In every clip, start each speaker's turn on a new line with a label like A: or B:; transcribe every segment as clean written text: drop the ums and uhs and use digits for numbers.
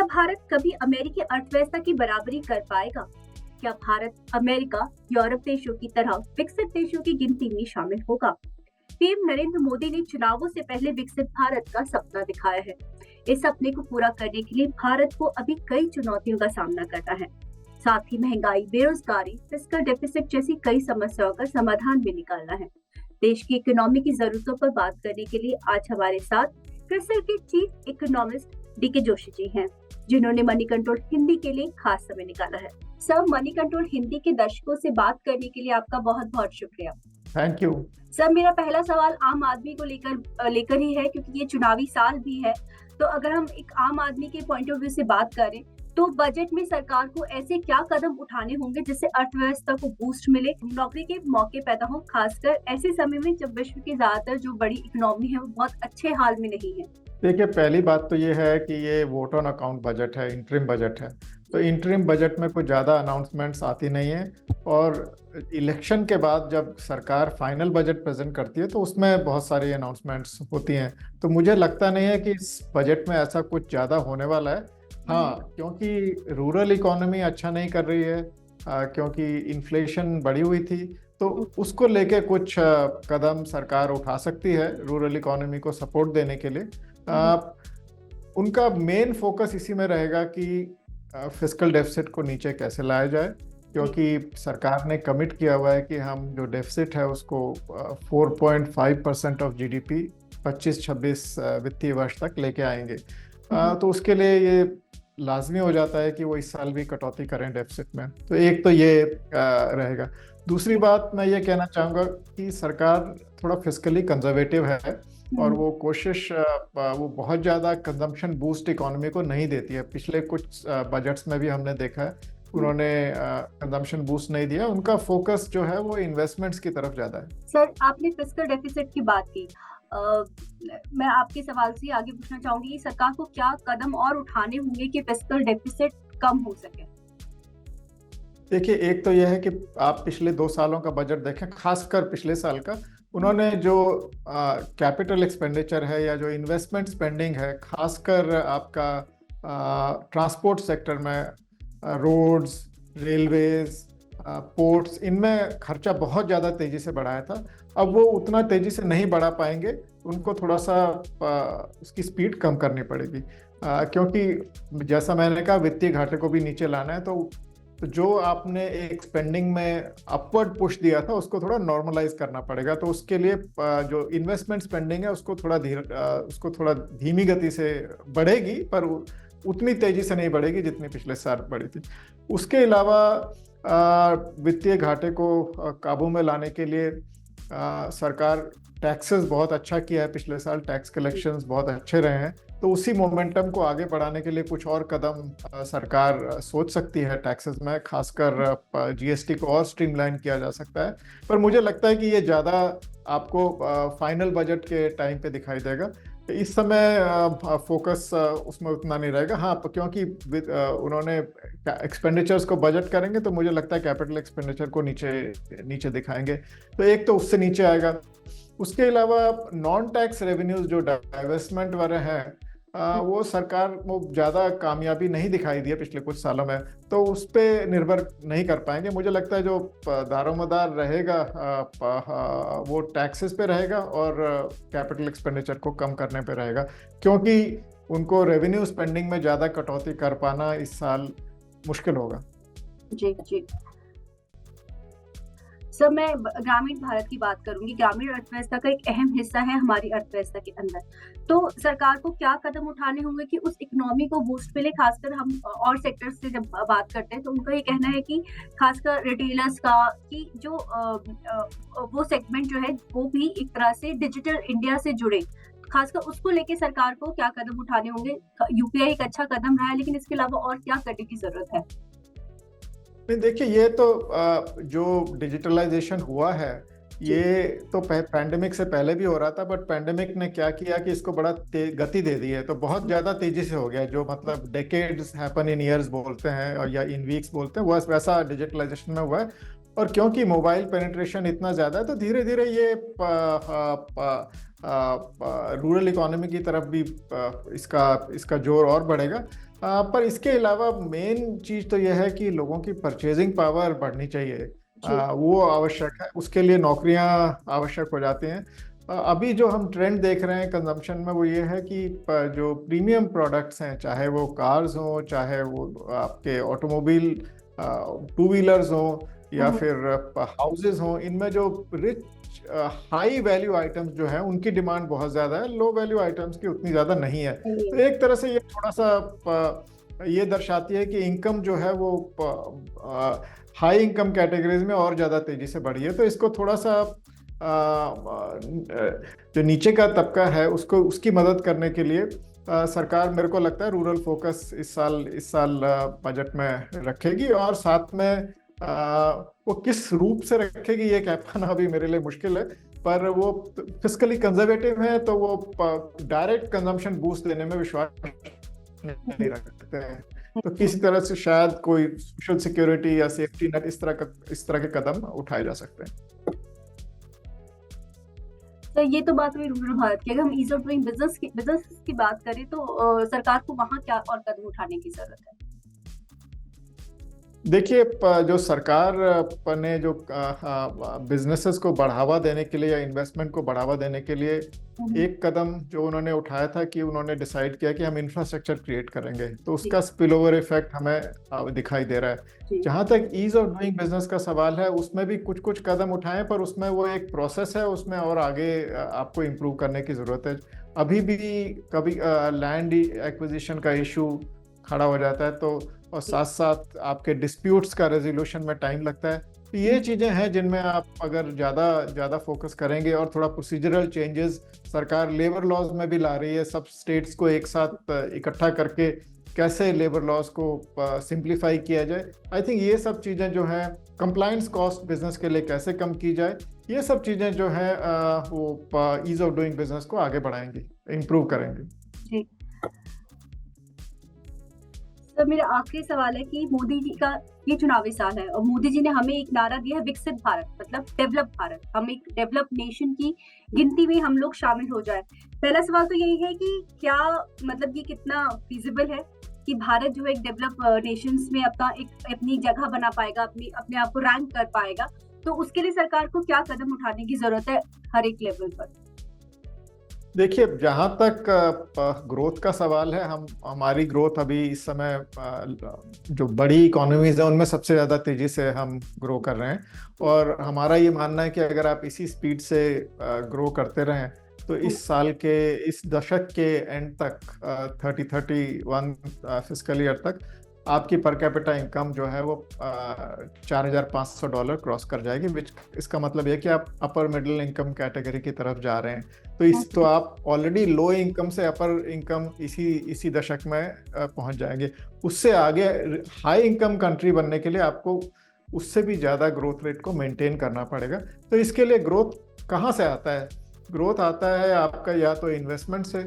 A: भारत कभी अमेरिकी अर्थव्यवस्था की बराबरी कर पाएगा? क्या भारत अमेरिका, यूरोप देशों की तरह विकसित देशों की गिनती में शामिल होगा? पीएम नरेंद्र मोदी ने चुनावों से पहले विकसित भारत का सपना दिखाया है। इस सपने को पूरा करने के लिए भारत को अभी कई चुनौतियों का सामना करना है। साथ ही महंगाई, बेरोजगारी, फिस्कल डेफिसिट जैसी कई समस्याओं का समाधान भी निकालना है। देश की इकोनॉमी की जरूरतों पर बात करने के लिए आज हमारे साथ क्रिसिल के chief economist DK Joshi ji हैं, जिन्होंने मनी कंट्रोल हिंदी के लिए खास समय निकाला है। सर, मनी कंट्रोल हिंदी के दर्शकों से बात करने के लिए आपका बहुत बहुत शुक्रिया।
B: Thank you.
A: सर, मेरा पहला सवाल आम आदमी को लेकर ही है, क्योंकि ये चुनावी साल भी है। तो अगर हम एक आम आदमी के पॉइंट ऑफ व्यू से बात करें तो बजट में सरकार को ऐसे क्या कदम उठाने होंगे जिससे अर्थव्यवस्था को बूस्ट मिले, नौकरी के मौके पैदा हो, खासकर ऐसे समय में जब विश्व की ज्यादातर जो बड़ी इकोनॉमी है वो बहुत अच्छे हाल में नहीं है।
B: देखिए, पहली बात तो ये है कि ये वोट ऑन अकाउंट बजट है, इंटरिम बजट है। तो इंटरिम बजट में कुछ ज़्यादा अनाउंसमेंट्स आती नहीं है, और इलेक्शन के बाद जब सरकार फाइनल बजट प्रेजेंट करती है तो उसमें बहुत सारी अनाउंसमेंट्स होती हैं। तो मुझे लगता नहीं है कि इस बजट में ऐसा कुछ ज़्यादा होने वाला है। हाँ, क्योंकि रूरल इकोनॉमी अच्छा नहीं कर रही है, क्योंकि इन्फ्लेशन बढ़ी हुई थी, तो उसको लेके कुछ कदम सरकार उठा सकती है रूरल इकोनॉमी को सपोर्ट देने के लिए। उनका मेन फोकस इसी में रहेगा कि फिस्कल डेफिसिट को नीचे कैसे लाया जाए, क्योंकि सरकार ने कमिट किया हुआ है कि हम जो डेफिसिट है उसको 4.5% ऑफ जीडीपी 25-26 वित्तीय वर्ष तक लेके आएंगे। तो उसके लिए ये लाजमी हो जाता है कि वो इस साल भी कटौती करें डेफिसिट में। तो एक तो ये रहेगा। दूसरी बात मैं ये कहना चाहूँगा कि सरकार थोड़ा फिस्कली कंजर्वेटिव है, और वो कोशिश वो बहुत ज़्यादा कंजम्पशन बूस्ट इकोनॉमी को नहीं देती है। पिछले कुछ बजट्स में भी हमने देखा है उन्होंने कंजम्पशन बूस्ट नहीं दिया। उनका फोकस जो है वो इन्वेस्टमेंट्स की तरफ ज़्यादा है।
A: सर, आपने फिस्कल डेफिसिट की बात की। मैं आपके सवाल से आगे पूछना चाहूंगी कि सरकार को क्या कदम और उठाने होंगे कि फिस्कल डेफिसिट कम हो सके?
B: देखिए, एक तो यह है कि आप पिछले 2 सालों का बजट देखें, खासकर पिछले साल का। उन्होंने जो कैपिटल एक्सपेंडिचर है या जो इन्वेस्टमेंट स्पेंडिंग है, खासकर आपका ट्रांसपोर्ट सेक्टर में, रोड्स, रेलवेज, पोर्ट्स, इनमें खर्चा बहुत ज़्यादा तेज़ी से बढ़ाया था। अब वो उतना तेज़ी से नहीं बढ़ा पाएंगे, उनको थोड़ा सा उसकी स्पीड कम करनी पड़ेगी, क्योंकि जैसा मैंने कहा वित्तीय घाटे को भी नीचे लाना है। तो जो आपने एक स्पेंडिंग में अपवर्ड पुश दिया था उसको थोड़ा नॉर्मलाइज करना पड़ेगा। तो उसके लिए जो इन्वेस्टमेंट स्पेंडिंग है उसको थोड़ा धीमी गति से बढ़ेगी, पर उतनी तेजी से नहीं बढ़ेगी जितनी पिछले साल बढ़ी थी। उसके अलावा वित्तीय घाटे को काबू में लाने के लिए सरकार टैक्सेस बहुत अच्छा किया है। पिछले साल टैक्स कलेक्शंस बहुत अच्छे रहे हैं, तो उसी मोमेंटम को आगे बढ़ाने के लिए कुछ और कदम सरकार सोच सकती है टैक्सेस में। खासकर जीएसटी को और स्ट्रीमलाइन किया जा सकता है, पर मुझे लगता है कि ये ज़्यादा आपको फाइनल बजट के टाइम पे दिखाई देगा। इस समय फोकस उसमें उतना नहीं रहेगा। हाँ, क्योंकि उन्होंने एक्सपेंडिचर्स को बजट करेंगे तो मुझे लगता है कैपिटल एक्सपेंडिचर को नीचे दिखाएंगे, तो एक तो उससे नीचे आएगा। उसके अलावा नॉन टैक्स रेवेन्यूज जो डाइवेस्टमेंट वाले हैं, वो सरकार वो ज़्यादा कामयाबी नहीं दिखाई दी है पिछले कुछ सालों में, तो उस पर निर्भर नहीं कर पाएंगे। मुझे लगता है जो दारोमदार रहेगा वो टैक्सेस पे रहेगा और कैपिटल एक्सपेंडिचर को कम करने पे रहेगा, क्योंकि उनको रेवेन्यू स्पेंडिंग में ज़्यादा कटौती कर पाना इस साल मुश्किल होगा।
A: जी जी सर, मैं ग्रामीण भारत की बात करूंगी। ग्रामीण अर्थव्यवस्था का एक अहम हिस्सा है हमारी अर्थव्यवस्था के अंदर। तो सरकार को क्या कदम उठाने होंगे कि उस इकोनॉमी को बूस्ट मिले? खासकर हम और सेक्टर से जब बात करते हैं तो उनका ये कहना है कि खासकर रिटेलर्स का कि जो वो सेगमेंट जो है वो भी एक तरह से डिजिटल इंडिया से जुड़े। खासकर उसको लेके सरकार को क्या कदम उठाने होंगे? यूपीआई एक अच्छा कदम रहा है, लेकिन इसके अलावा और क्या करने की जरूरत है?
B: नहीं, देखिए, ये तो जो डिजिटलाइजेशन हुआ है ये तो पैंडेमिक से पहले भी हो रहा था, बट पैंडेमिक ने क्या किया कि इसको बड़ा गति दे दी है। तो बहुत ज़्यादा तेज़ी से हो गया, जो मतलब डेकेड्स हैपन इन ईयर्स बोलते हैं और या इन वीक्स बोलते हैं, वैसा डिजिटलाइजेशन में हुआ है। और क्योंकि मोबाइल पेनिट्रेशन इतना ज़्यादा है तो धीरे धीरे ये रूरल इकोनॉमी की तरफ भी इसका जोर और बढ़ेगा। पर इसके अलावा मेन चीज तो यह है कि लोगों की परचेजिंग पावर बढ़नी चाहिए।
A: जी।
B: वो आवश्यक है, उसके लिए नौकरियां आवश्यक हो जाती हैं। अभी जो हम ट्रेंड देख रहे हैं कंजम्पशन में वो ये है कि जो प्रीमियम प्रोडक्ट्स हैं, चाहे वो कार्स हों, चाहे वो आपके ऑटोमोबाइल टू व्हीलर्स हों, या
A: हम्म।
B: फिर हाउसेज हों, इनमें जो रिच हाई वैल्यू आइटम्स जो है उनकी डिमांड बहुत ज़्यादा है, लो वैल्यू आइटम्स की उतनी ज़्यादा नहीं है।
A: सही
B: तो
A: है।
B: एक तरह से ये थोड़ा सा ये दर्शाती है कि इनकम जो है वो हाई इनकम कैटेगरीज में और ज़्यादा तेज़ी से बढ़ी है। तो इसको थोड़ा सा जो नीचे का तबका है उसको, उसकी मदद करने के लिए सरकार, मेरे को लगता है, रूरल फोकस इस साल बजट में रखेगी। और साथ में वो किस रूप से रखेगी ये कह पाना अभी मेरे लिए मुश्किल है, पर वो फिस्कली कंजर्वेटिव है, तो वो डायरेक्ट कंजम्पशन बूस्ट देने में विश्वास नहीं रखते हैं। तो किसी तरह से शायद कोई सोशल सिक्योरिटी या सेफ्टी नेट इस तरह के कदम उठाए जा सकते हैं।
A: तो ये तो बात हुई रूरल भारत की। अगर हम ईज ऑफ डूइंग बिजनेस की बात करें तो सरकार को वहाँ क्या और कदम उठाने की जरूरत है?
B: देखिए, जो सरकार ने जो बिजनेसेस को बढ़ावा देने के लिए या इन्वेस्टमेंट को बढ़ावा देने के लिए एक कदम जो उन्होंने उठाया था कि उन्होंने डिसाइड किया कि हम इंफ्रास्ट्रक्चर क्रिएट करेंगे, तो उसका स्पिल ओवर इफेक्ट हमें दिखाई दे रहा है।
A: जी।
B: जहाँ तक ईज ऑफ डूइंग बिजनेस का सवाल है, उसमें भी कुछ कुछ कदम उठाए, पर उसमें वो एक प्रोसेस है, उसमें और आगे आपको इम्प्रूव करने की ज़रूरत है। अभी भी कभी लैंड एक्विजिशन का इशू खड़ा हो जाता है, तो और साथ साथ आपके डिस्प्यूट्स का रेजोल्यूशन में टाइम लगता है। तो ये चीज़ें हैं जिनमें आप अगर ज़्यादा ज़्यादा फोकस करेंगे, और थोड़ा प्रोसीजरल चेंजेस सरकार लेबर लॉज में भी ला रही है, सब स्टेट्स को एक साथ इकट्ठा करके कैसे लेबर लॉज को सिंप्लीफाई किया जाए। आई थिंक ये सब चीज़ें जो हैं, कंप्लायंस कॉस्ट बिजनेस के लिए कैसे कम की जाए, ये सब चीज़ें जो हैं वो ईज ऑफ डूइंग बिजनेस को आगे बढ़ाएंगी, इम्प्रूव करेंगे।
A: जी। तो मेरा आखिरी सवाल है कि मोदी जी का ये चुनावी साल है और मोदी जी ने हमें एक नारा दिया है, विकसित भारत, मतलब डेवलप भारत। हम एक डेवलप नेशन की गिनती में हम लोग शामिल हो जाए। पहला सवाल तो यही है कि क्या मतलब ये कितना फिजिबल है कि भारत जो है एक डेवलप नेशंस में अपनी जगह बना पाएगा, अपने आप को रैंक कर पाएगा? तो उसके लिए सरकार को क्या कदम उठाने की जरूरत है हर एक लेवल पर?
B: देखिए, जहाँ तक ग्रोथ का सवाल है, हमारी ग्रोथ अभी इस समय जो बड़ी इकोनॉमीज है उनमें सबसे ज़्यादा तेज़ी से हम ग्रो कर रहे हैं। और हमारा ये मानना है कि अगर आप इसी स्पीड से ग्रो करते रहें, तो इस दशक के एंड तक, 3031 फिस्कल ईयर तक, आपकी पर कैपिटा इनकम जो है वो $4,500 क्रॉस कर जाएगी। विच इसका मतलब है कि आप अपर मिडिल इनकम कैटेगरी की तरफ जा रहे हैं। तो आप ऑलरेडी लो इनकम से अपर इनकम इसी दशक में पहुंच जाएंगे। उससे आगे हाई इनकम कंट्री बनने के लिए आपको उससे भी ज़्यादा ग्रोथ रेट को मेंटेन करना पड़ेगा। तो इसके लिए ग्रोथ कहाँ से आता है? ग्रोथ आता है आपका या तो इन्वेस्टमेंट से,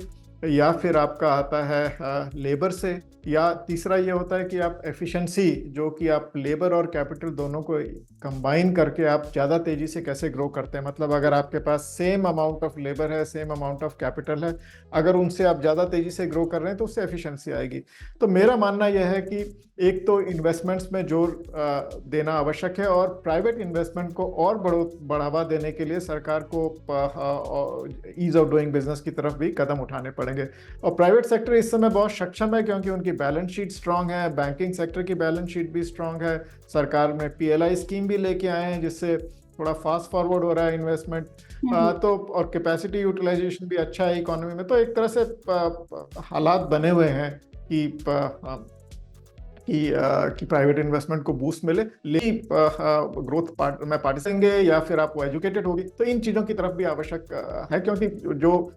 B: या फिर आपका आता है लेबर से, या तीसरा ये होता है कि आप एफिशिएंसी, जो कि आप लेबर और कैपिटल दोनों को कंबाइन करके आप ज़्यादा तेज़ी से कैसे ग्रो करते हैं। मतलब अगर आपके पास सेम अमाउंट ऑफ लेबर है, सेम अमाउंट ऑफ कैपिटल है, अगर उनसे आप ज़्यादा तेज़ी से ग्रो कर रहे हैं तो उससे एफिशिएंसी आएगी। तो मेरा मानना यह है कि एक तो इन्वेस्टमेंट्स में जोर देना आवश्यक है, और प्राइवेट इन्वेस्टमेंट को और बढ़ावा देने के लिए सरकार को ईज ऑफ डूइंग बिजनेस की तरफ भी कदम उठाने पड़ेंगे। और प्राइवेट सेक्टर इस समय बहुत सक्षम है, क्योंकि उनकी बैलेंस शीट स्ट्रांग है, बैंकिंग सेक्टर की बैलेंस शीट भी स्ट्रांग है। सरकार में PLI स्कीम भी लेके आए हैं, जिससे थोड़ा फास्ट फॉरवर्ड हो रहा है इन्वेस्टमेंट। तो और कैपेसिटी यूटिलाइजेशन भी अच्छा है इकोनॉमी में। तो एक तरह से हालात बने हुए हैं कि प्राइवेट इन्वेस्टमेंट को बूस्ट मिले, लेकिन ग्रोथ में पार्टिसिपेंट होंगे या फिर आप एजुकेटेड होगी, तो इन चीज़ों की तरफ भी आवश्यक है। क्योंकि जो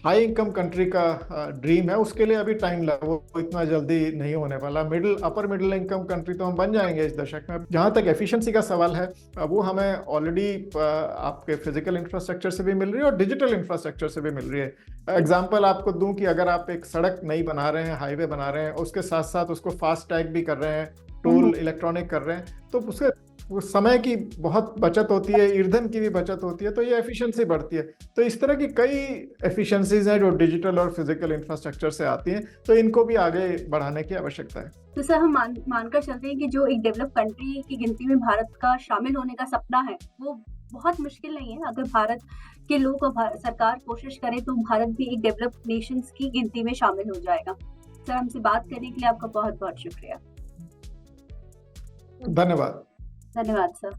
B: हाई इनकम कंट्री का ड्रीम है उसके लिए अभी टाइम लगा, वो इतना जल्दी नहीं होने वाला। अपर मिडिल इनकम कंट्री तो हम बन जाएंगे इस दशक में। जहाँ तक एफिशिएंसी का सवाल है, वो हमें ऑलरेडी आपके फिजिकल इंफ्रास्ट्रक्चर से भी मिल रही है और डिजिटल इंफ्रास्ट्रक्चर से भी मिल रही है। एग्जाम्पल आपको दूं कि अगर आप एक सड़क नई बना रहे हैं, हाईवे बना रहे हैं, उसके साथ साथ उसको फास्ट टैग भी कर रहे हैं, टोल इलेक्ट्रॉनिक कर रहे हैं, तो उसके वो समय की बहुत बचत होती है, ईंधन की भी बचत होती है, तो ये एफिशिएंसी बढ़ती है। तो इस तरह की कई एफिशिएंसीज हैं जो डिजिटल और फिजिकल इंफ्रास्ट्रक्चर से आती हैं, तो इनको भी आगे बढ़ाने की आवश्यकता है।
A: तो सर हम मानकर चलते हैं कि जो एक डेवलप कंट्री की गिनती में भारत का शामिल होने का सपना है वो बहुत मुश्किल नहीं है। अगर भारत के लोग और सरकार कोशिश करे तो भारत भी एक डेवलप्ड नेशंस की गिनती में शामिल हो जाएगा। सर हमसे बात करने के लिए आपका बहुत बहुत शुक्रिया।
B: धन्यवाद।
A: धन्यवाद सर।